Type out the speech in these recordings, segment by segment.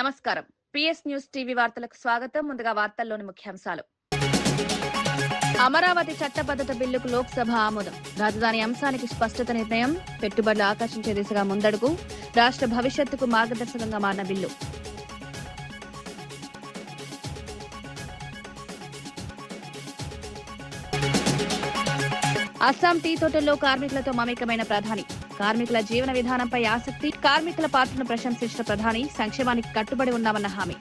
నమస్కారం. PS news TV వార్తలకు స్వాగతం. ముందుగా వార్తల్లోని ముఖ్యాంశాలు. అమరావతి చట్టబద్ధత బిల్లుకు లోక్సభ ఆమోదం. రాజధాని అంశానికి స్పష్టత నిర్ణయం. పెట్టుబడులు ఆకర్షించే దిశగా ముందడుగు. రాష్ట్ర భవిష్యత్తుకు మార్గదర్శకంగా మారిన బిల్లు. అస్సాం టీ తోటల్లో కార్మికులతో మమేకమైన ప్రధాని. కార్మికుల జీవన విధానంపై ఆసక్తి. కార్మికుల పాత్రను ప్రశంసించిన ప్రధాని సంక్షేమానికి కట్టుబడి ఉన్నామన్న హామీ.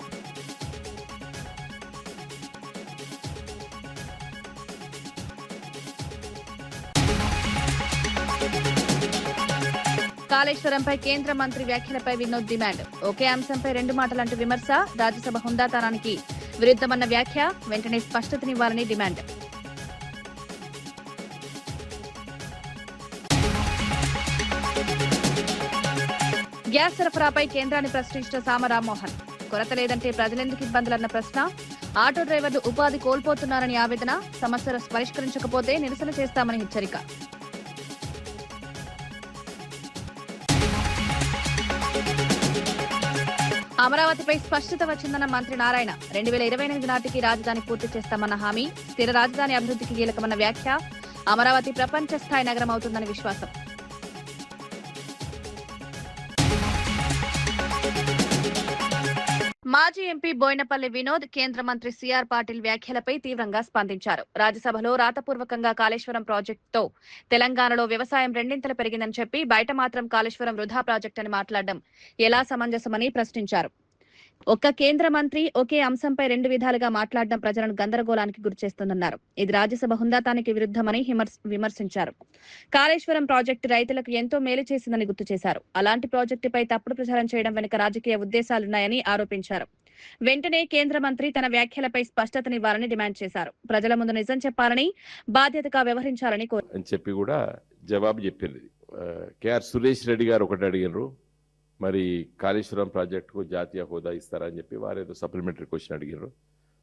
కాళేశ్వరంపై కేంద్ర మంత్రి వ్యాఖ్యలపై వినోద్ డిమాండ్. ఒకే అంశంపై రెండు మాటలంటూ విమర్శ. రాజ్యసభ హుందాతనానికి విరుద్ధమన్న వ్యాఖ్య. వెంటనే స్పష్టతనివ్వాలని డిమాండ్. గ్యాస్ సరఫరాపై కేంద్రాన్ని ప్రశ్నించిన సామ రామ్మోహన్. కొరత లేదంటే ప్రజలెందుకు ఇబ్బందులన్న ప్రశ్న. ఆటో డ్రైవర్లు ఉపాధి కోల్పోతున్నారని ఆవేదన. సమస్యలు పరిష్కరించకపోతే నిరసన చేస్తామని హెచ్చరిక. అమరావతిపై స్పష్టత వచ్చిందన్న మంత్రి నారాయణ. 2028 నాటికి రాజధాని పూర్తి చేస్తామన్న హామీ. స్థిర రాజధాని అభివృద్ధికి కీలకమన్న వ్యాఖ్య. అమరావతి ప్రపంచ స్థాయి నగరం అవుతుందని విశ్వాసం. మాజీ ఎంపీ బోయినపల్లి వినోద్ కేంద్ర మంత్రి సిఆర్ పాటిల్ వ్యాఖ్యలపై తీవ్రంగా స్పందించారు. రాజ్యసభలో రాతపూర్వకంగా కాళేశ్వరం ప్రాజెక్టుతో తెలంగాణలో వ్యవసాయం రెండింతలు పెరిగిందని చెప్పి బయట మాత్రం కాళేశ్వరం వృధా ప్రాజెక్టు అని మాట్లాడడం ఎలా సమంజసమని ప్రశ్నించారు. ఒక్క కేంద్ర మంత్రి ఒకే అంశంపై రెండు విధాలుగా మాట్లాడడం ప్రజలను గందరగోళానికి గురిచేస్తుందన్నారు. ఇది రాజ్యసభ హుందాతానికి విరుద్ధమని విమర్శించారు. కాళేశ్వరం ప్రాజెక్టు రైతులకు ఎంతో మేలు చేసిందని గుర్తు చేశారు. అలాంటి ప్రాజెక్టుపై తప్పుడు ప్రచారం చేయడం వెనుక రాజకీయ ఉద్దేశాలున్నాయని ఆరోపించారు. వెంటనే కేంద్ర మంత్రి తన వ్యాఖ్యలపై స్పష్టతనివ్వాలని డిమాండ్ చేశారు. ప్రజల ముందు నిజం చెప్పాలని, బాధ్యతగా వ్యవహరించాలని చెప్పి కూడా జవాబు చెప్పింది. కేఆర్ సురేష్ రెడ్డి గారు ఒకటి అడిగినారు, మరి కాళేశ్వరం ప్రాజెక్టుకు జాతీయ హోదా ఇస్తారని చెప్పి వారు ఏదో సప్లిమెంటరీ క్వశ్చన్ అడిగారు.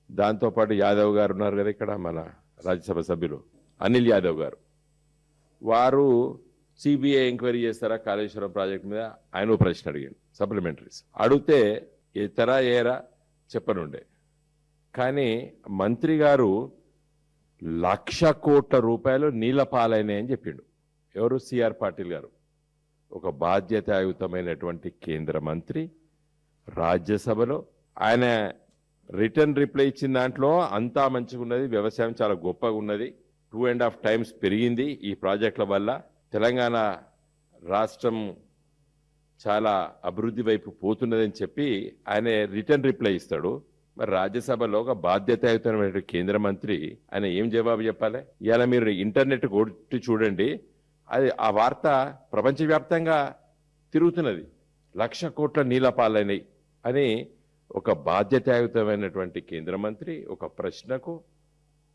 దాంతోపాటు యాదవ్ గారు ఉన్నారు కదా ఇక్కడ, మన రాజ్యసభ సభ్యులు అనిల్ యాదవ్ గారు, వారు సిబిఐ ఎంక్వైరీ చేస్తారా కాళేశ్వరం ప్రాజెక్టు మీద ఆయన ప్రశ్న అడిగాడు. సప్లిమెంటరీస్ అడిగితే ఎతరా ఏరా చెప్పనుండే, కానీ మంత్రి గారు 1,00,000 కోట్ల రూపాయలు నీళ్ల పాలైనాయని చెప్పిండు. ఎవరు? సిఆర్ పాటిల్ గారు. ఒక బాధ్యతాయుతమైనటువంటి కేంద్ర మంత్రి రాజ్యసభలో ఆయన రిటర్న్ రిప్లై ఇచ్చిన దాంట్లో అంతా మంచిగా ఉన్నది, వ్యవసాయం చాలా గొప్పగా ఉన్నది, 2.5 times పెరిగింది ఈ ప్రాజెక్టుల వల్ల, తెలంగాణ రాష్ట్రం చాలా అభివృద్ధి వైపు పోతున్నదని చెప్పి ఆయన రిటర్న్ రిప్లై ఇస్తాడు. మరి రాజ్యసభలో ఒక బాధ్యతాయుతమైన కేంద్ర మంత్రి ఆయన ఏం జవాబు చెప్పాలి? ఇవాళ మీరు ఇంటర్నెట్ కొట్టి చూడండి, అది ఆ వార్త ప్రపంచవ్యాప్తంగా తిరుగుతున్నది. 1,00,000 కోట్ల నీళ్ల పాలైనవి అని ఒక బాధ్యతాయుతమైనటువంటి కేంద్ర మంత్రి ఒక ప్రశ్నకు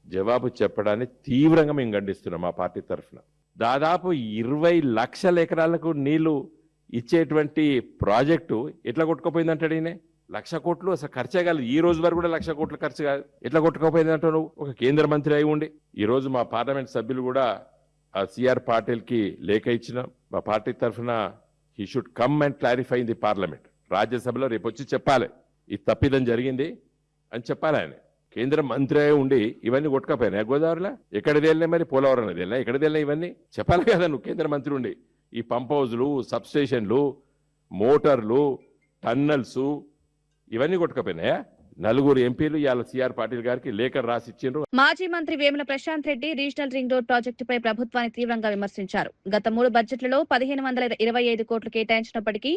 జవాబు చెప్పడాన్ని తీవ్రంగా మేము ఖండిస్తున్నాం మా పార్టీ తరఫున. దాదాపు 20 లక్షల ఎకరాలకు నీళ్లు ఇచ్చేటువంటి ప్రాజెక్టు ఎట్లా కొట్టుకుపోయిందంటాడు ఈయన. 1,00,000 కోట్లు అసలు ఖర్చే కాదు. ఈ రోజు వరకు కూడా 1,00,000 కోట్లు ఖర్చు కాదు. ఎట్లా కొట్టుకుపోయింది అంటావు నువ్వు ఒక కేంద్ర మంత్రి అయి ఉండి. ఈ రోజు మా పార్లమెంట్ సభ్యులు కూడా ఆ సిఆర్ పాటిల్కి లేఖ ఇచ్చినాం. మా పార్టీ తరఫున he should come and clarify in the parliament. రాజ్యసభలో రేపు వచ్చి చెప్పాలి ఇది తప్పిదం జరిగింది అని చెప్పాలి. ఆయన కేంద్ర మంత్రి అయి ఉండి ఇవన్నీ కొట్టుకపోయినాయి. గోదావరిలో ఎక్కడిది వెళ్ళినాయి, మరి పోలవరం వెళ్ళినా ఎక్కడిది వెళ్ళినా ఇవన్నీ చెప్పాలి కదా నువ్వు కేంద్ర మంత్రి ఉండి. ఈ పంప్ హౌజ్లు, సబ్స్టేషన్లు, మోటార్లు, టన్నల్స్ ఇవన్నీ కొట్టుకపోయినాయా? 4 ఎంపీలు ఇవాళ సిఆర్ పాటిల్ గారికి లేఖ రాసిచ్చిండ్రు. మాజీ మంత్రి Vemula Prashanth Reddy regional ring road ప్రాజెక్టుపై ప్రభుత్వాన్ని తీవ్రంగా విమర్శించారు. గత 3 బడ్జెట్లలో 1,525 కోట్లు కేటాయించినప్పటికీ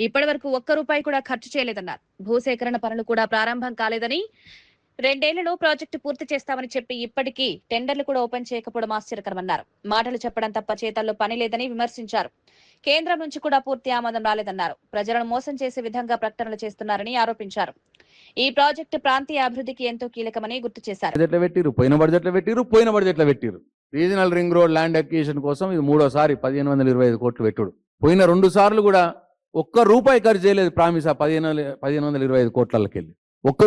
ఇప్పటి వరకు ఒక్క రూపాయి కూడా ఖర్చు చేయలేదన్నారు. భూసేకరణ పనులు కూడా ప్రారంభం కాలేదని, 2 ఏళ్లలో ప్రాజెక్టు పూర్తి చేస్తామని చెప్పి ఇప్పటికీ టెండర్లు కూడా ఓపెన్ చేయకపోవడం ఆశ్చర్యకరమన్నారు. మాటలు చెప్పడం తప్ప చేతల్లో పని లేదని విమర్శించారు. కేంద్రం నుంచి కూడా పూర్తి ఆమోదం రాలేదన్నారు. ప్రజలను మోసం చేసే విధంగా ప్రకటనలు చేస్తున్నారని ఆరోపించారు. ఈ ప్రాజెక్టు ప్రాంతీయ అభివృద్ధికి ఎంతో కీలకమని గుర్తు చేశారు. పోయిన బడ్జెట్లో పెట్టిరు regional ring road land acquisition కోసం. ఇది 3వ సారి 1,525 కోట్లు పెట్టుడు. పోయిన 2 సార్లు కూడా ఒక్క రూపాయి ఖర్చు చేయలేదు. ప్రామిస్ 1,525 కోట్లకి వెళ్ళి ఒక్క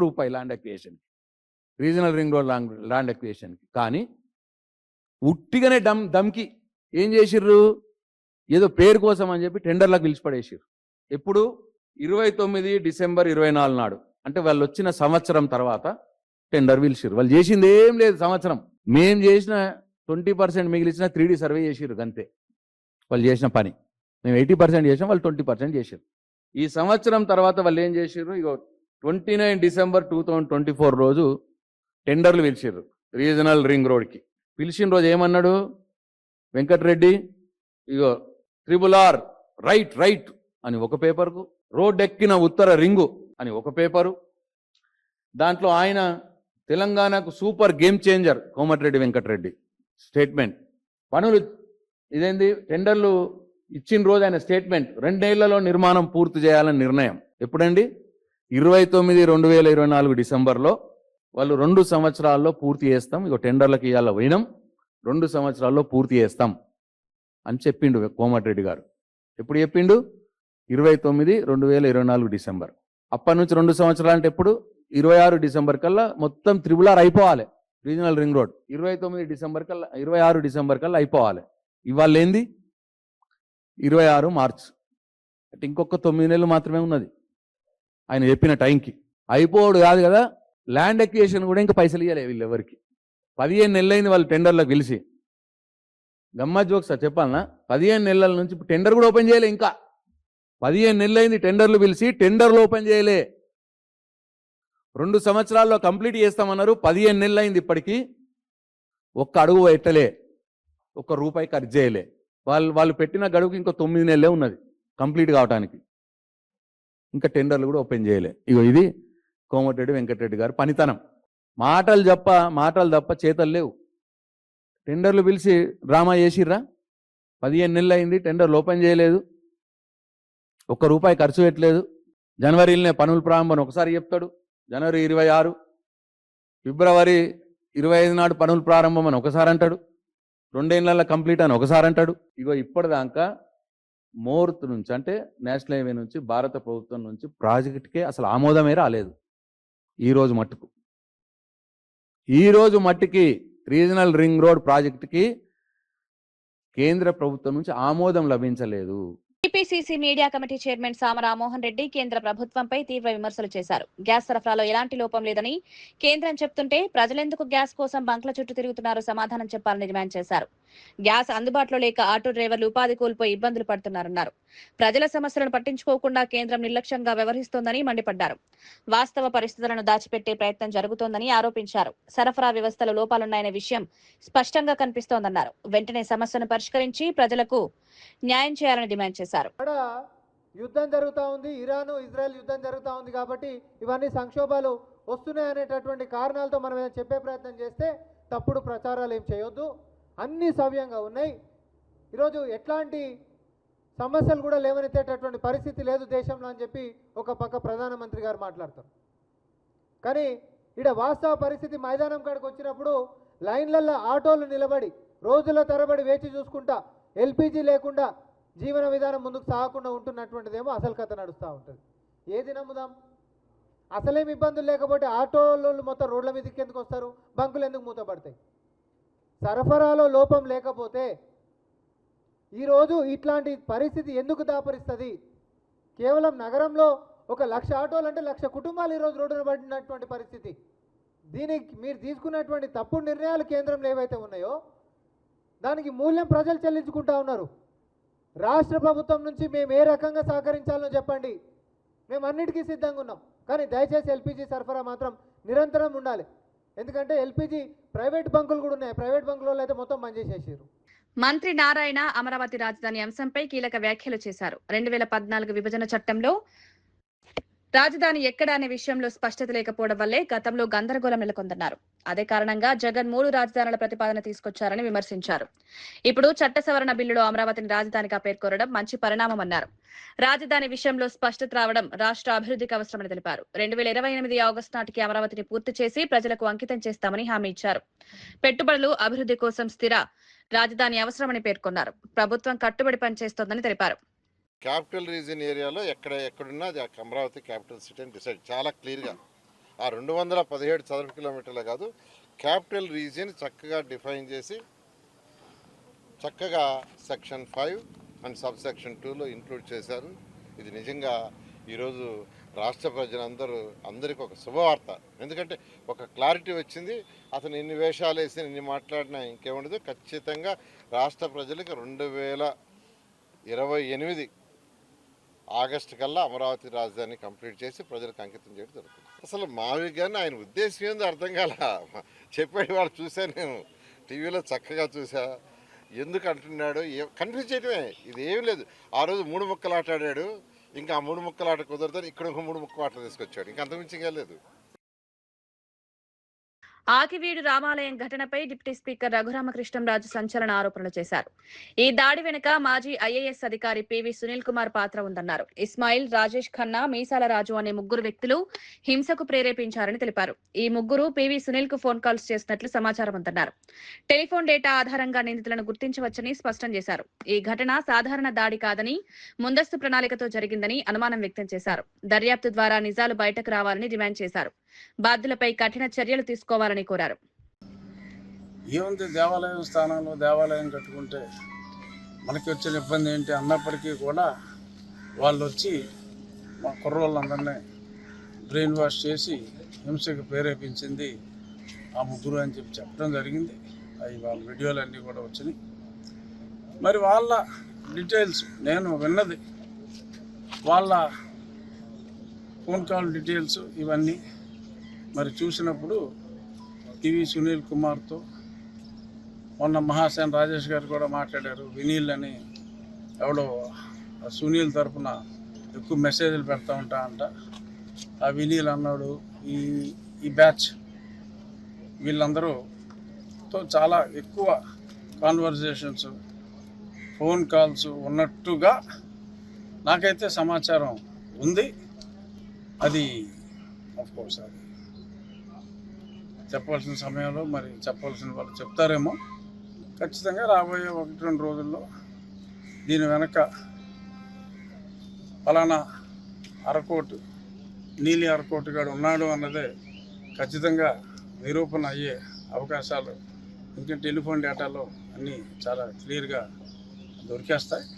రూపాయి land acquisition, regional ring road land అక్విజిషన్కి. కానీ ఉట్టిగానే దమ్కి ఏం చేసిర్రు, ఏదో పేరు కోసం అని చెప్పి టెండర్లకు పిలిచి పడేసిర్రు. ఎప్పుడు 29 డిసెంబర్ 24 నాడు అంటే వాళ్ళు వచ్చిన సంవత్సరం తర్వాత టెండర్ పిలిచిర్రు. వాళ్ళు చేసింది ఏం లేదు సంవత్సరం. మేం చేసిన 20% మిగిలిచిన 3D సర్వే చేసిర్రు అంతే. వాళ్ళు చేసిన పని మేము 80% చేసాం, వాళ్ళు 20% చేసారు. ఈ సంవత్సరం తర్వాత వాళ్ళు ఏం చేసిర్రు, ఇగో 29 డిసెంబర్ 2024 రోజు టెండర్లు పిలిచిర్రు రీజనల్ రింగ్ రోడ్కి. పిలిచిన రోజు ఏమన్నాడు వెంకటరెడ్డి, ఇగో RRR రైట్ రైట్ అని ఒక పేపర్కు, రోడ్ ఎక్కిన ఉత్తర రింగు అని ఒక పేపరు, దాంట్లో ఆయన తెలంగాణకు super game changer Komatireddy Venkatreddy statement. పనులు ఇదేంది టెండర్లు ఇచ్చిన రోజు ఆయన స్టేట్మెంట్ 2 ఏళ్లలో నిర్మాణం పూర్తి చేయాలని నిర్ణయం. ఎప్పుడండి 29/2024 డిసెంబర్లో వాళ్ళు 2 సంవత్సరాల్లో పూర్తి చేస్తాం, ఇక టెండర్లకు ఇవాళ పోయినాం, 2 సంవత్సరాల్లో పూర్తి చేస్తాం అని చెప్పిండు కోమటిరెడ్డి గారు. ఎప్పుడు చెప్పిండు 29/2024 డిసెంబర్. అప్పటి నుంచి 2 సంవత్సరాలు అంటే ఎప్పుడు 26 డిసెంబర్ కల్లా మొత్తం RRR అయిపోవాలి, రీజనల్ రింగ్ రోడ్ 29 డిసెంబర్ కల్లా 26 డిసెంబర్ కల్లా అయిపోవాలి. ఇవాళ ఏంది 26 మార్చ్ అంటే ఇంకొక 9 నెలలు మాత్రమే ఉన్నది ఆయన చెప్పిన టైంకి. అయిపోడు కాదు కదా, ల్యాండ్ ఎక్విజిషన్ కూడా ఇంకా పైసలు ఇవ్వలే వీళ్ళు ఎవరికి. 15 నెలలైంది వాళ్ళు టెండర్లకు పిలిచి. గమ్మత్ జోక్స్ చెప్పాలనా, 15 నెలల నుంచి టెండర్ కూడా ఓపెన్ చేయలే. ఇంకా 15 నెలలైంది టెండర్లు పిలిచి, టెండర్లు ఓపెన్ చేయలే. 2 సంవత్సరాల్లో కంప్లీట్ చేస్తామన్నారు, 15 నెలలైంది ఇప్పటికీ ఒక్క అడుగు ఎట్టలే, ఒక్క రూపాయి ఖర్చు చేయలే. వాళ్ళు పెట్టిన గడువుకి ఇంకా 9 నెలలే ఉన్నది కంప్లీట్ కావడానికి, ఇంకా టెండర్లు కూడా ఓపెన్ చేయలే. ఇగో ఇది కోమటిరెడ్డి వెంకటరెడ్డి గారు పనితనం. మాటలు తప్ప చేతలు లేవు. టెండర్లు పిలిచి డ్రామా చేసిర్రా, 15 నెలలు అయింది టెండర్లు ఓపెన్ చేయలేదు, ఒక్క రూపాయి ఖర్చు పెట్టలేదు. జనవరిలోనే పనుల ప్రారంభం ఒకసారి చెప్తాడు, జనవరి 26, ఫిబ్రవరి 25 నాడు పనుల ప్రారంభం అని ఒకసారి అంటాడు, 2 ఏళ్లలో కంప్లీట్ అని ఒకసారి అంటాడు. ఇగో ఇప్పటిదాకా మోర్త్ నుంచి అంటే నేషనల్ హైవే నుంచి భారత ప్రభుత్వం నుంచి ప్రాజెక్టుకే అసలు ఆమోదమే రాలేదు. ఈరోజు మట్టికి రీజనల్ రింగ్ రోడ్ ప్రాజెక్టుకి కేంద్ర ప్రభుత్వం నుంచి ఆమోదం లభించలేదు. టీపీసీసీ మీడియా కమిటీ చైర్మన్ సామ రామ్మోహన్ రెడ్డి కేంద్ర ప్రభుత్వంపై తీవ్ర విమర్శలు చేశారు. గ్యాస్ సరఫరాలో ఎలాంటి లోపం లేదని కేంద్రం చెప్తుంటే ప్రజలెందుకు గ్యాస్ కోసం బంకుల చుట్టూ తిరుగుతున్నారో సమాధానం చెప్పాలని డిమాండ్ చేశారు. గ్యాస్ అందుబాటులో లేక ఆటో డ్రైవర్లు ఉపాధి కోల్పోయి ఇబ్బందులు పడుతున్నారన్నారు. ప్రజల సమస్యలను పట్టించుకోకుండా కేంద్రం నిర్లక్ష్యంగా వ్యవహరిస్తోందని మండిపడ్డారు. వాస్తవ పరిస్థితులను దాచిపెట్టే ప్రయత్నం జరుగుతోందని ఆరోపించారు. సరఫరా వ్యవస్థలో లోపాలున్నాయనే విషయం స్పష్టంగా కనిపిస్తోందన్నారు. వెంటనే సమస్యను పరిష్కరించి ప్రజలకు న్యాయం చేయాలని డిమాండ్ చేశారు. యుద్ధం జరుగుతూ ఉంది, ఇరాన్ ఇజ్రాయెల్ యుద్ధం జరుగుతూ ఉంది కాబట్టి ఇవన్నీ సంక్షోభాలు వస్తున్నాయనేటటువంటి కారణాలతో మనం ఏదైనా చెప్పే ప్రయత్నం చేస్తే తప్పుడు ప్రచారాలు ఏం చేయొద్దు, అన్నీ సవ్యంగా ఉన్నాయి. ఈరోజు ఎట్లాంటి సమస్యలు కూడా లేవనెత్తేటటువంటి పరిస్థితి లేదు దేశంలో అని చెప్పి ఒక పక్క ప్రధానమంత్రి గారు మాట్లాడతారు. కానీ ఇక్కడ వాస్తవ పరిస్థితి మైదానం కాడికి వచ్చినప్పుడు లైన్లలో ఆటోలు నిలబడి రోజుల తరబడి వేచి చూసుకుంటా ఎల్పిజి లేకుండా జీవన విధానం ముందుకు సాగకుండా ఉంటున్నటువంటిదేమో అసలు కథ నడుస్తూ ఉంటుంది. ఏది నమ్ముదాం? అసలేం ఇబ్బందులు లేకపోతే ఆటోలు మొత్తం రోడ్ల మీదకి ఎందుకు వస్తారు, బంకులు ఎందుకు మూతపడతాయి? సరఫరాలో లోపం లేకపోతే ఈరోజు ఇట్లాంటి పరిస్థితి ఎందుకు దాపరిస్తుంది? కేవలం నగరంలో 1,00,000 ఆటోలు అంటే 1,00,000 కుటుంబాలు ఈరోజు రోడ్డున పడినటువంటి పరిస్థితి. దీనికి మీరు తీసుకున్నటువంటి తప్పుడు నిర్ణయాలు కేంద్రంలో ఏవైతే ఉన్నాయో దానికి మూల్యం ప్రజలు చెల్లించుకుంటా ఉన్నారు. రాష్ట్ర ప్రభుత్వం నుంచి మేము ఏ రకంగా సహకరించాలో చెప్పండి, మేము అన్నిటికీ సిద్ధంగా ఉన్నాం. కానీ దయచేసి ఎల్పిజి సరఫరా మాత్రం నిరంతరం ఉండాలి. ఎందుకంటే ఎల్పిజి ప్రైవేట్ బంకులు కూడా ఉన్నాయి, ప్రైవేట్ బంకులలో అయితే మొత్తం బంద్ చేసేసారు. మంత్రి నారాయణ అమరావతి రాజధాని అంశంపై కీలక వ్యాఖ్యలు చేశారు. 2014 విభజన చట్టంలో రాజధాని ఎక్కడ అనే విషయంలో స్పష్టత లేకపోవడం వల్లే గతంలో గందరగోళం నెలకొందన్నారు. అదే కారణంగా జగన్ 3 రాజధానుల ప్రతిపాదన తీసుకొచ్చారని విమర్శించారు. ఇప్పుడు చట్ట సవరణ బిల్లులో అమరావతిని రాజధానిగా పేర్కొనడం మంచి పరిణామమన్నారు. రాజధాని విషయంలో స్పష్టత రావడం రాష్ట్ర అభివృద్ధికి అవసరమని తెలిపారు. 2028 ఆగస్టు నాటికి అమరావతిని పూర్తి చేసి ప్రజలకు అంకితం చేస్తామని హామీ ఇచ్చారు. పెట్టుబడులు అభివృద్ధి కోసం స్థిర రాజధాని అవసరమని పేర్కొన్నారు. ప్రభుత్వం కట్టుబడి పనిచేస్తోందని తెలిపారు. క్యాపిటల్ రీజన్ ఏరియాలో ఎక్కడున్నా అది అమరావతి క్యాపిటల్ సిటీ అని డిసైడ్ చాలా క్లియర్గా ఆ 217 చదరపు కిలోమీటర్లే కాదు, క్యాపిటల్ రీజియన్ చక్కగా డిఫైన్ చేసి చక్కగా సెక్షన్ 5 అండ్ సబ్ సెక్షన్ 2లో ఇంక్లూడ్ చేశారు. ఇది నిజంగా ఈరోజు రాష్ట్ర అందరికీ ఒక శుభవార్త. ఎందుకంటే ఒక క్లారిటీ వచ్చింది. అతను ఎన్ని వేషాలు వేసి ఎన్ని మాట్లాడినా ఇంకేముండదు. ఖచ్చితంగా రాష్ట్ర ప్రజలకు 2028 ఆగస్టు కల్లా అమరావతి రాజధాని కంప్లీట్ చేసి ప్రజలకు అంకితం చేయడం జరుగుతుంది. అసలు మావి కానీ ఆయన ఉద్దేశం ఏందో అర్థం కాల. చెప్పేది వాళ్ళు చూసా, నేను టీవీలో చక్కగా చూసా. ఎందుకు అంటున్నాడు కన్ఫ్యూజ్ చేయడమే, ఇది ఏం లేదు. ఆ రోజు 3 ముక్కలు ఆట ఆడాడు, ఇంకా ఆ 3 ముక్కలు ఆట కుదరదని ఇక్కడ ఒక 3 ముక్కలు ఆట తీసుకొచ్చాడు. ఇంకా అంతకుమించి లేదు. ఆకివీడు రామాలయం ఘటనపై డిప్యూటీ స్పీకర్ రఘురామకృష్ణంరాజు సంచలన ఆరోపణలు చేశారు. ఈ దాడి వెనుక మాజీ ఐఏఎస్ అధికారి పివి సునీల్ కుమార్ పాత్ర ఉందన్నారు. ఇస్మాయిల్, రాజేష్ ఖన్నా, మీసాల రాజు అనే 3 వ్యక్తులు హింసకు ప్రేరేపించారని తెలిపారు. ఈ 3 పివి సునీల్ కు ఫోన్ కాల్స్ చేసినట్లు సమాచారం ఉందన్నారు. టెలిఫోన్ డేటా ఆధారంగా నిందితులను గుర్తించవచ్చని స్పష్టం చేశారు. ఈ ఘటన సాధారణ దాడి కాదని, ముందస్తు ప్రణాళికతో జరిగిందని అనుమానం వ్యక్తం చేశారు. దర్యాప్తు ద్వారా నిజాలు బయటకు రావాలని డిమాండ్ చేశారు. బాధ్యులపై కఠిన చర్యలు తీసుకోవాలని కోరారు. ఏముంది, దేవాలయం స్థానంలో దేవాలయం కట్టుకుంటే మనకి వచ్చిన ఇబ్బంది ఏంటి అన్నప్పటికీ కూడా వాళ్ళు వచ్చి మా కుర్రోళ్ళందరినీ బ్రెయిన్ వాష్ చేసి హింసకు ప్రేరేపించింది ఆ 3 అని చెప్పడం జరిగింది. అవి వాళ్ళ వీడియోలన్నీ కూడా వచ్చినాయి. మరి వాళ్ళ డీటెయిల్స్ నేను విన్నది, వాళ్ళ ఫోన్ కాల్ డీటెయిల్స్ ఇవన్నీ మరి చూసినప్పుడు పివి సునీల్ కుమార్తో మొన్న మహాసేన్ రాజేష్ గారు కూడా మాట్లాడారు. వినీల్ అని ఎవడో సునీల్ తరఫున ఎక్కువ మెసేజ్లు పెడతా ఉంటా అంట. ఆ వినీల్ అన్నాడు ఈ బ్యాచ్ వీళ్ళందరూతో చాలా ఎక్కువ కాన్వర్జేషన్స్, ఫోన్ కాల్స్ ఉన్నట్టుగా నాకైతే సమాచారం ఉంది. అది ఆఫ్కోర్స్ అది చెప్పాల్సిన సమయంలో మరి చెప్పాల్సిన వాళ్ళు చెప్తారేమో. ఖచ్చితంగా రాబోయే 1-2 రోజుల్లో దీని వెనక ఫలానా అరకోటు నీలి అరకోటుగాడు ఉన్నాడు అన్నదే ఖచ్చితంగా నిరూపణ అయ్యే అవకాశాలు ఇంకా టెలిఫోన్ డేటాలో అన్నీ చాలా క్లియర్గా దొరికేస్తాయి.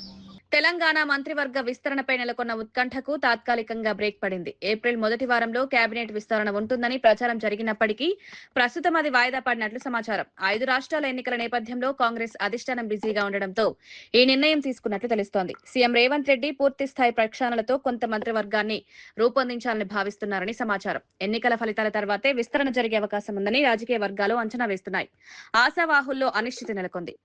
తెలంగాణ మంత్రివర్గ విస్తరణపై నెలకొన్న ఉత్కంఠకు తాత్కాలికంగా బ్రేక్ పడింది. ఏప్రిల్ మొదటి వారంలో కేబినెట్ విస్తరణ ఉంటుందని ప్రచారం జరిగినప్పటికీ ప్రస్తుతం అది వాయిదా పడినట్లు సమాచారం. 5 రాష్ట్రాల ఎన్నికల నేపథ్యంలో కాంగ్రెస్ అధిష్టానం బిజీగా ఉండడంతో ఈ నిర్ణయం తీసుకున్నట్లు తెలుస్తోంది. సీఎం రేవంత్ రెడ్డి పూర్తిస్థాయి ప్రక్షాళనతో కొంత మంత్రివర్గాన్ని రూపొందించాలని భావిస్తున్నారని సమాచారం. ఎన్నికల ఫలితాల తర్వాతే విస్తరణ జరిగే అవకాశం ఉందని రాజకీయ వర్గాలు అంచనా వేస్తున్నాయి. ఆశావాహుల్లో అనిశ్చితి నెలకొంది.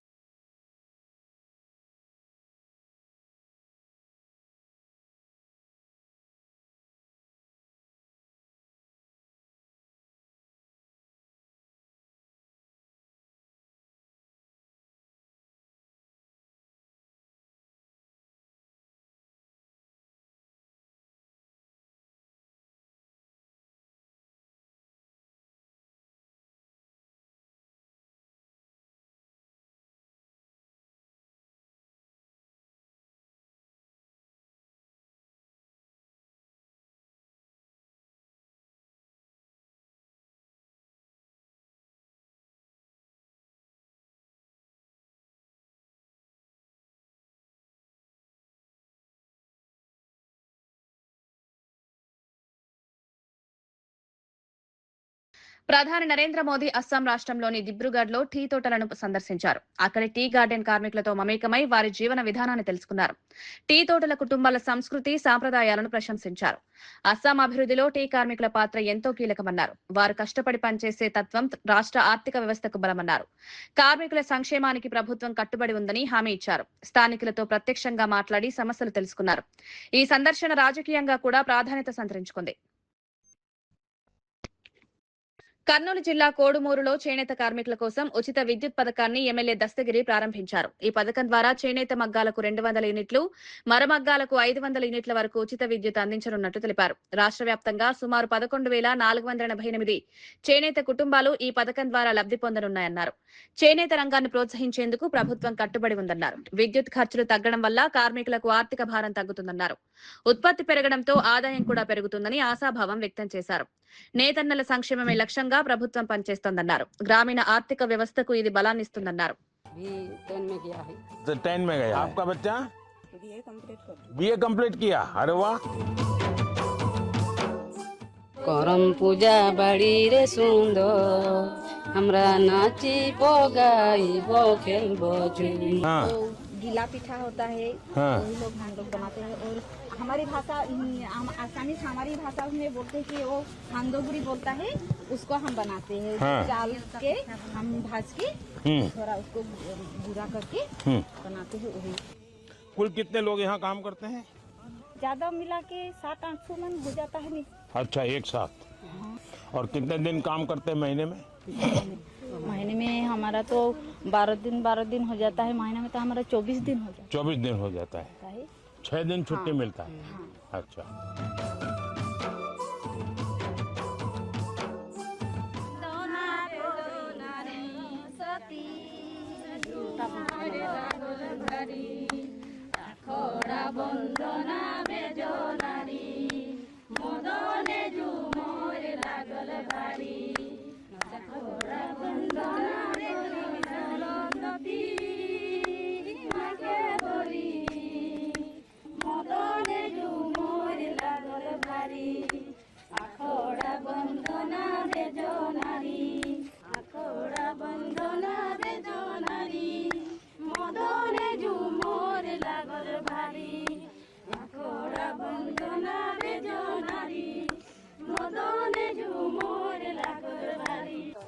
ప్రధాని నరేంద్ర మోదీ అస్సాం రాష్ట్రంలోని దిబ్రూగఢ్లో టీ తోటలను సందర్శించారు. అక్కడి టీ గార్డెన్ కార్మికులతో మమేకమై వారి జీవన విధానాన్ని తెలుసుకున్నారు. టీ తోటల కుటుంబాల సంస్కృతి, సాంప్రదాయాలను ప్రశంసించారు. అస్సాం అభివృద్ధిలో టీ కార్మికుల పాత్ర ఎంతో కీలకమన్నారు. వారు కష్టపడి పనిచేసే తత్వం రాష్ట్ర ఆర్థిక వ్యవస్థకు బలమన్నారు. కార్మికుల సంక్షేమానికి ప్రభుత్వం కట్టుబడి ఉందని హామీ ఇచ్చారు. స్థానికులతో ప్రత్యక్షంగా మాట్లాడి సమస్యలు తెలుసుకున్నారు. ఈ సందర్శన రాజకీయంగా కూడా ప్రాధాన్యత సంతరించుకుంది. కర్నూలు జిల్లా కోడుమూరులో చేనేత కార్మికుల కోసం ఉచిత విద్యుత్ పథకాన్ని ఎమ్మెల్యే దస్తగిరి ప్రారంభించారు. ఈ పథకం ద్వారా చేనేత మగ్గాలకు 200 యూనిట్లు, మరమగ్గాలకు 500 యూనిట్ల వరకు ఉచిత విద్యుత్ అందించనున్నట్లు తెలిపారు. రాష్ట్ర వ్యాప్తంగా సుమారు 11,488 చేనేత కుటుంబాలు ఈ పథకం ద్వారా లబ్ధి పొందనున్నాయన్నారు. చేనేత రంగాన్ని ప్రోత్సహించేందుకు ప్రభుత్వం కట్టుబడి ఉందన్నారు. విద్యుత్ ఖర్చులు తగ్గడం వల్ల కార్మికులకు ఆర్థిక భారం తగ్గుతుందన్నారు. ఉత్పత్తి పెరగడంతో ఆదాయం కూడా పెరుగుతుందని ఆశాభావం వ్యక్తం చేశారు. నేతన్నల సంక్షేమమే లక్ష్యంగా ప్రభుత్వం పనిచేస్తోందన్నారు. గ్రామీణ ఆర్థిక వ్యవస్థకు ఇది బలాన్నిస్తుందన్నారు. BA कंप्लीट किया। अरे वाह। करम पूजा बड़ी रे सुंदर हमरा नाची गाइबो खेलबो झूम। तो गीला पिठा होता है, वही लोग हम लोग बनाते हैं। और हमारी भाषा आसानी से हमारी भाषा में बोलते हैं कि वो हांदोगुरी बोलता है, उसको हम बनाते हैं। चाल के हम भाज के थोड़ा उसको बुरा करके बनाते हैं। वही कुल कितने लोग यहाँ काम करते हैं? ज्यादा मिला के 700-800 मन हो जाता है। अच्छा, एक साथ। और कितने दिन काम करते हैं महीने में? महीने में हमारा तो 12 दिन हो जाता है। महीने में तो हमारा 24 दिन हो जाता है। 24 दिन हो जाता है। 6 दिन छुट्टी मिलता है। अच्छा।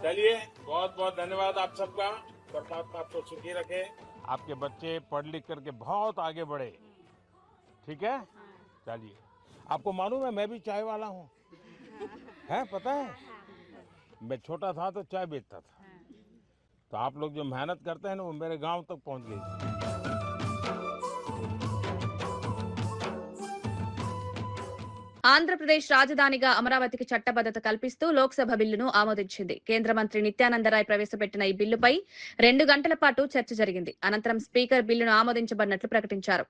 चलिए, बहुत बहुत धन्यवाद आप सबका। परमात्मा आपको सुखी रखे, आपके बच्चे पढ़ लिख करके बहुत आगे बढ़े। ठीक है, चलिए। आपको मालूम है मैं भी चाय वाला हूँ, है पता है? मैं छोटा था तो चाय बेचता था। तो आप लोग जो मेहनत करते हैं ना, वो मेरे गांव तक पहुंच गई। ఆంధ్రప్రదేశ్ రాజధానిగా అమరావతికి చట్టబద్దత కల్పిస్తూ లోక్సభ బిల్లును ఆమోదించింది. కేంద్ర మంత్రి నిత్యానందరాయ్ ప్రవేశపెట్టిన ఈ బిల్లుపై 2 గంటల పాటు చర్చ జరిగింది. అనంతరం స్పీకర్ బిల్లును ఆమోదించబడినట్లు ప్రకటించారు.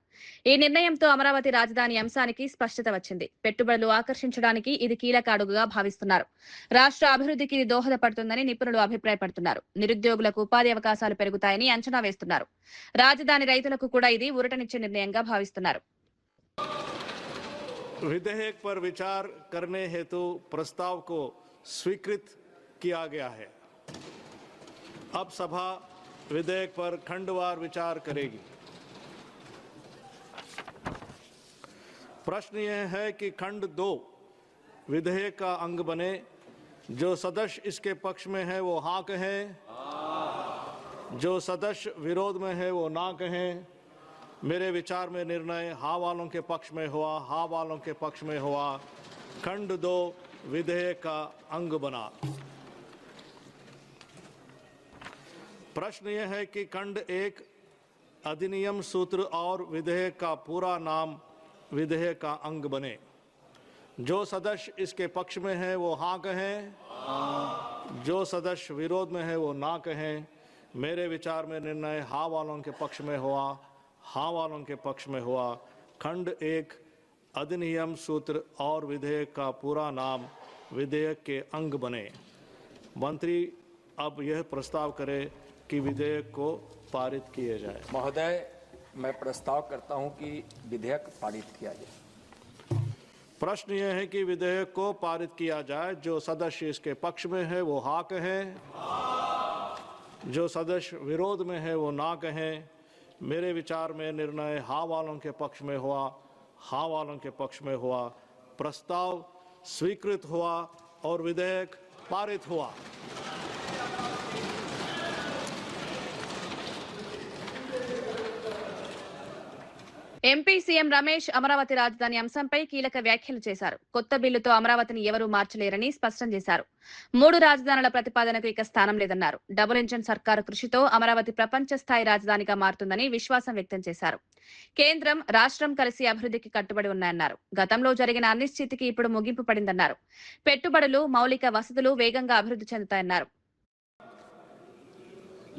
ఈ నిర్ణయంతో అమరావతి రాజధాని అంశానికి స్పష్టత వచ్చింది. పెట్టుబడులు ఆకర్షించడానికి ఇది కీలక అడుగుగా భావిస్తున్నారు. రాష్ట్ర అభివృద్ధికి ఇది దోహదపడుతుందని నిపుణులు అభిప్రాయపడుతున్నారు. నిరుద్యోగులకు ఉపాధి అవకాశాలు పెరుగుతాయని అంచనా వేస్తున్నారు. రాజధాని రైతులకు కూడా ఇది ఊరటనిచ్చే నిర్ణయంగా భావిస్తున్నారు. विधेयक पर विचार करने हेतु प्रस्ताव को स्वीकृत किया गया है। अब सभा विधेयक पर खंडवार विचार करेगी। प्रश्न यह है कि खंड 2 विधेयक का अंग बने। जो सदस्य इसके पक्ष में है वो हाँ कहें, जो सदस्य विरोध में है वो ना कहें। मेरे विचार में निर्णय हाँ वालों के पक्ष में हुआ, हाँ वालों के पक्ष में हुआ। खंड 2 विधेयक का अंग बना। प्रश्न यह है कि खंड 1 अधिनियम सूत्र और विधेयक का पूरा नाम विधेयक का अंग बने। जो सदस्य इसके पक्ष में है वो हाँ कहें, जो सदस्य विरोध में है वो ना कहें। मेरे विचार में निर्णय हाँ वालों के पक्ष में हुआ, हाँ वालों के पक्ष में हुआ। खंड 1 अधिनियम सूत्र और विधेयक का पूरा नाम विधेयक के अंग बने। मंत्री अब यह प्रस्ताव करे कि विधेयक को पारित किए जाए। महोदय, मैं प्रस्ताव करता हूं कि विधेयक पारित किया जाए। प्रश्न यह है कि विधेयक को पारित किया जाए। जो सदस्य इसके पक्ष में है वो हाँ कहें, जो सदस्य विरोध में है वो ना कहें। मेरे विचार में निर्णय हाँ वालों के पक्ष में हुआ, हाँ वालों के पक्ष में हुआ। प्रस्ताव स्वीकृत हुआ और विधेयक पारित हुआ। ఎంపీ సీఎం రమేష్ అమరావతి రాజధాని అంశంపై కీలక వ్యాఖ్యలు చేశారు. కొత్త బిల్లుతో అమరావతిని ఎవరూ మార్చలేరని స్పష్టం చేశారు. 3 రాజధానుల ప్రతిపాదనకు ఇక స్థానం లేదన్నారు. డబుల్ ఇంజన్ సర్కారు కృషితో అమరావతి ప్రపంచ స్థాయి రాజధానిగా మారుతుందని విశ్వాసం వ్యక్తం చేశారు. కేంద్రం, రాష్ట్రం కలిసి అభివృద్ధికి కట్టుబడి ఉన్నాయన్నారు. గతంలో జరిగిన అనిశ్చితికి ఇప్పుడు ముగింపు పడిందన్నారు. పెట్టుబడులు, మౌలిక వసతులు వేగంగా అభివృద్ధి చెందుతాయన్నారు.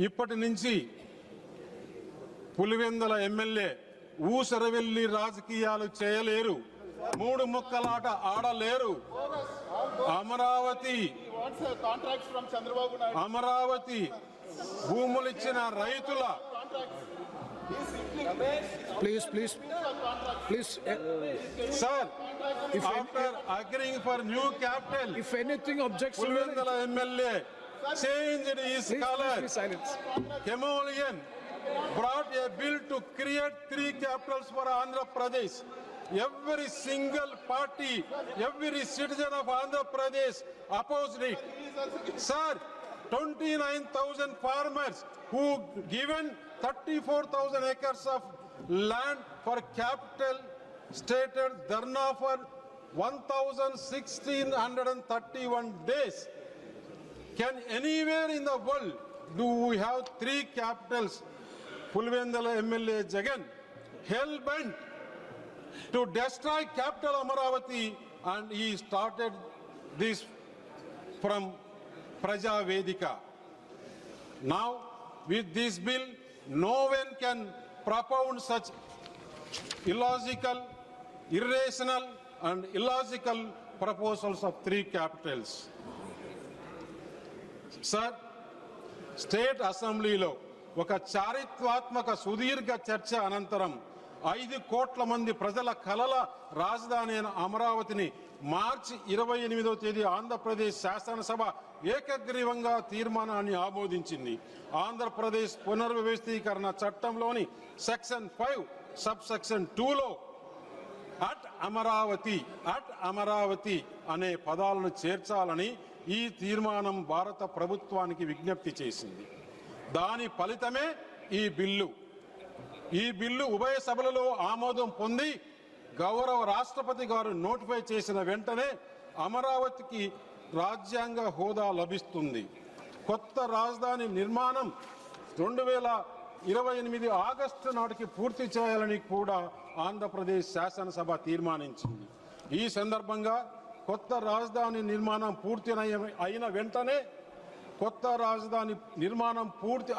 ఇప్పటి నుంచి పులివెందుల ఎమ్మెల్యే ఊసరవెల్లి రాజకీయాలు చేయలేరు, 3 ముక్కలాట ఆడలేరు. అమరావతి భూములిచ్చిన రైతుల Please. Sir, after agreeing for new capital, If anything objection, Pulvendala MLA changed his color. silence. Kemolian brought a bill to create 3 capitals for Andhra Pradesh. Every single party, every citizen of Andhra Pradesh opposed it. Sir, 29,000 farmers who given 34,000 acres of land for capital stated dharna for 1,631 days. Can anywhere in the world do we have 3 capitals? Pulvendala MLA Jagan hell-bent to destroy capital Amaravati, and he started this from Praja Vedika. Now, with this bill, no one can propound such illogical, irrational and illogical proposals of 3 capitals. Sir, state అసెంబ్లీలో ఒక చారిత్రాత్మక సుదీర్ఘ చర్చ అనంతరం 5 కోట్ల మంది ప్రజల కలల రాజధాని అయిన అమరావతిని మార్చి 28వ తేదీ ఆంధ్రప్రదేశ్ శాసనసభ ఏకగ్రీవంగా తీర్మానాన్ని ఆమోదించింది. ఆంధ్రప్రదేశ్ పునర్వ్యవస్థీకరణ చట్టంలోని సెక్షన్ 5 సబ్ సెక్షన్ 2లో అట్ అమరావతి అనే పదాలను చేర్చాలని ఈ తీర్మానం భారత ప్రభుత్వానికి విజ్ఞప్తి చేసింది. దాని ఫలితమే ఈ బిల్లు ఉభయ సభలలో ఆమోదం పొంది గౌరవ రాష్ట్రపతి గారు నోటిఫై చేసిన వెంటనే అమరావతికి రాజ్యాంగ హోదా లభిస్తుంది. కొత్త రాజధాని నిర్మాణం 2028 ఆగస్టు నాటికి పూర్తి చేయాలని కూడా ఆంధ్రప్రదేశ్ శాసనసభ తీర్మానించింది. ఈ సందర్భంగా కొత్త రాజధాని నిర్మాణం పూర్తి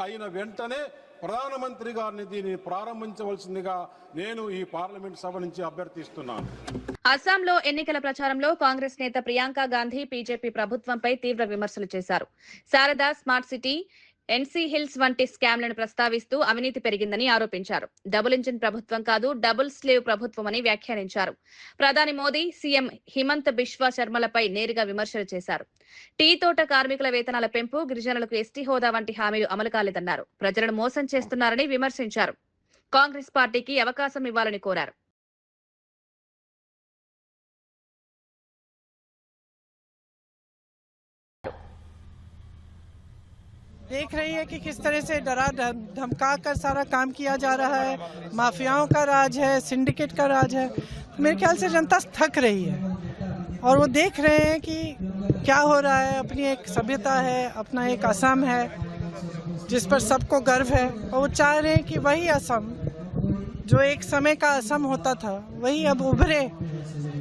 అయిన వెంటనే ప్రధానమంత్రి గారిని దీన్ని ప్రారంభించవలసిందిగా నేను ఈ పార్లమెంట్ సభ నుంచి అభ్యర్థిస్తున్నాను. అస్సాంలో ఎన్నికల ప్రచారంలో కాంగ్రెస్ నేత ప్రియాంక గాంధీ బీజేపీ ప్రభుత్వంపై తీవ్ర విమర్శలు చేశారు. Sharada smart city, NC hills వంటి స్కామ్లను ప్రస్తావిస్తూ అవినీతి పెరిగిందని ఆరోపించారు. డబుల్ ఇంజిన్ ప్రభుత్వం కాదు, డబుల్ స్లేవ్ ప్రభుత్వమని వ్యాఖ్యానించారు. ప్రధాని మోదీ, సీఎం హిమంత్ బిశ్వా శర్మలపై నేరుగా విమర్శలు చేశారు. టీ తోట కార్మికుల వేతనాల పెంపు, గిరిజనులకు ఎస్టీ హోదా వంటి హామీలు అమలు కాలేదన్నారు. ప్రజలను మోసం చేస్తున్నారని విమర్శించారు. కాంగ్రెస్ పార్టీకి అవకాశం ఇవ్వాలని కోరారు. देख रही है कि किस तरह से डरा धमका कर सारा काम किया जा रहा है। माफियाओं का राज है, सिंडिकेट का राज है। मेरे ख्याल से जनता थक रही है और वो देख रहे हैं कि क्या हो रहा है। अपनी एक सभ्यता है, अपना एक असम है जिस पर सबको गर्व है, और वो चाह रहे हैं कि वही असम जो एक समय का असम होता था वही अब उभरे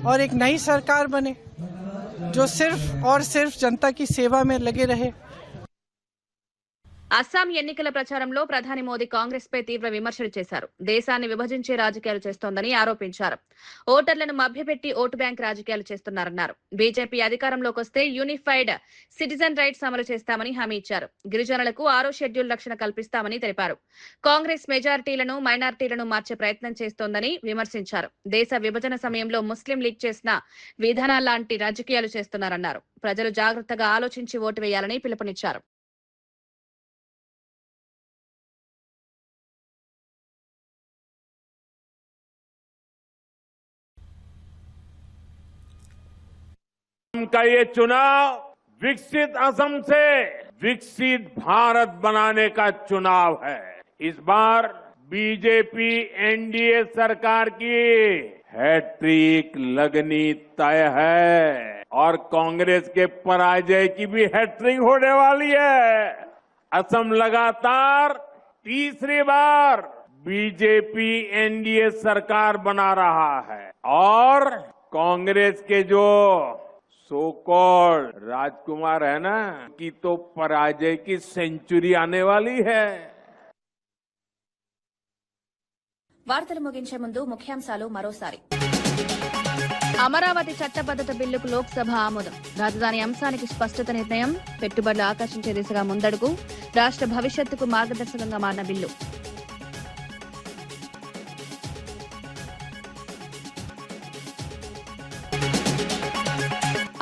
और एक नई सरकार बने जो सिर्फ और सिर्फ जनता की सेवा में लगे रहे। అస్సాం ఎన్నికల ప్రచారంలో ప్రధాని మోదీ కాంగ్రెస్ పై తీవ్ర విమర్శలు చేశారు. దేశాన్ని విభజించే రాజకీయాలు చేస్తోందని ఆరోపించారు. ఓటర్లను మభ్యపెట్టి ఓటు బ్యాంక్ రాజకీయాలు చేస్తున్నారన్నారు. బీజేపీ అధికారంలోకి వస్తే యూనిఫైడ్ సిటిజన్ రైట్స్ అమలు చేస్తామని హామీ ఇచ్చారు. గిరిజనులకు 6వ షెడ్యూల్ రక్షణ కల్పిస్తామని తెలిపారు. కాంగ్రెస్ మెజారిటీలను, మైనారిటీలను మార్చే ప్రయత్నం చేస్తోందని విమర్శించారు. దేశ విభజన సమయంలో ముస్లిం లీగ్ చేసిన విధానాలాంటి రాజకీయాలు చేస్తున్నారన్నారు. ప్రజలు జాగ్రత్తగా ఆలోచించి ఓటు వేయాలని పిలుపునిచ్చారు. का ये चुनाव विकसित असम से विकसित भारत बनाने का चुनाव है। इस बार बीजेपी एनडीए सरकार की हैट्रिक लगनी तय है और कांग्रेस के पराजय की भी हैट्रिक होने वाली है। असम लगातार तीसरी बार बीजेपी एनडीए सरकार बना रहा है और कांग्रेस के जो सो कॉल्ड राजकुमार है ना, की तो पराजय की सेंचुरी आने वाली है। వార్తలు ముగించే ముందు ముఖ్యాంశాలు మరోసారి. అమరావతి చట్టబద్ధత బిల్లుకు లోక్సభ ఆమోదం. రాజధాని అంశానికి స్పష్టత నిర్ణయం. పెట్టుబడులు ఆకర్షించే దిశగా ముందడుగు. రాష్ట్ర భవిష్యత్తుకు మార్గదర్శకంగా మారిన బిల్లు.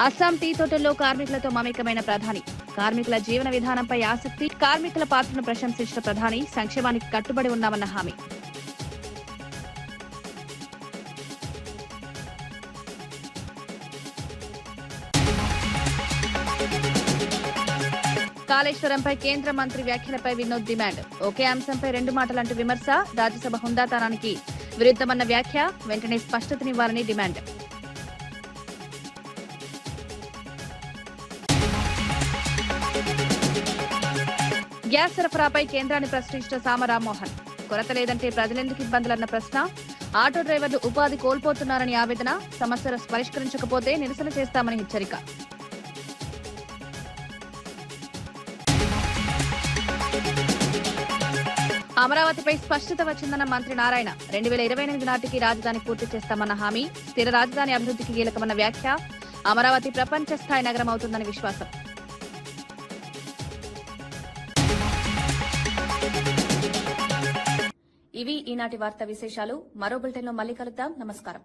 అస్సాం టీ తోటల్లో కార్మికులతో మమేకమైన ప్రధాని, కార్మికుల జీవన విధానంపై ఆసక్తి, కార్మికుల పాత్రను ప్రశంసించిన ప్రధాని, సంక్షేమానికి కట్టుబడి ఉన్నామన్న హామీ. కాళేశ్వరంపై కేంద్ర మంత్రి వ్యాఖ్యలపై వినోద్ డిమాండ్. ఒకే అంశంపై రెండు మాటలంటూ విమర్శ, రాజ్యసభ హుందాతనానికి విరుద్ధమన్న వ్యాఖ్య, వెంటనే స్పష్టతనివ్వాలని డిమాండ్. గ్యాస్ సరఫరాపై కేంద్రాన్ని ప్రశ్నించిన సామ రామ్మోహన్. కొరత లేదంటే ప్రజలెందుకు ఇబ్బందులన్న ప్రశ్న, ఆటో డ్రైవర్లు ఉపాధి కోల్పోతున్నారని ఆవేదన, సమస్యలు పరిష్కరించకపోతే నిరసన చేస్తామని హెచ్చరిక. అమరావతిపై స్పష్టత వచ్చిందన్న మంత్రి నారాయణ. 2028 నాటికి రాజధాని పూర్తి చేస్తామన్న హామీ, స్థిర రాజధాని అభివృద్ధికి కీలకమన్న వ్యాఖ్య, అమరావతి ప్రపంచ స్థాయి నగరం అవుతుందని విశ్వాసం. ఇవి ఈనాటి వార్తా విశేషాలు. మరో బులెటిన్లో మళ్ళీ కలుద్దాం. నమస్కారం.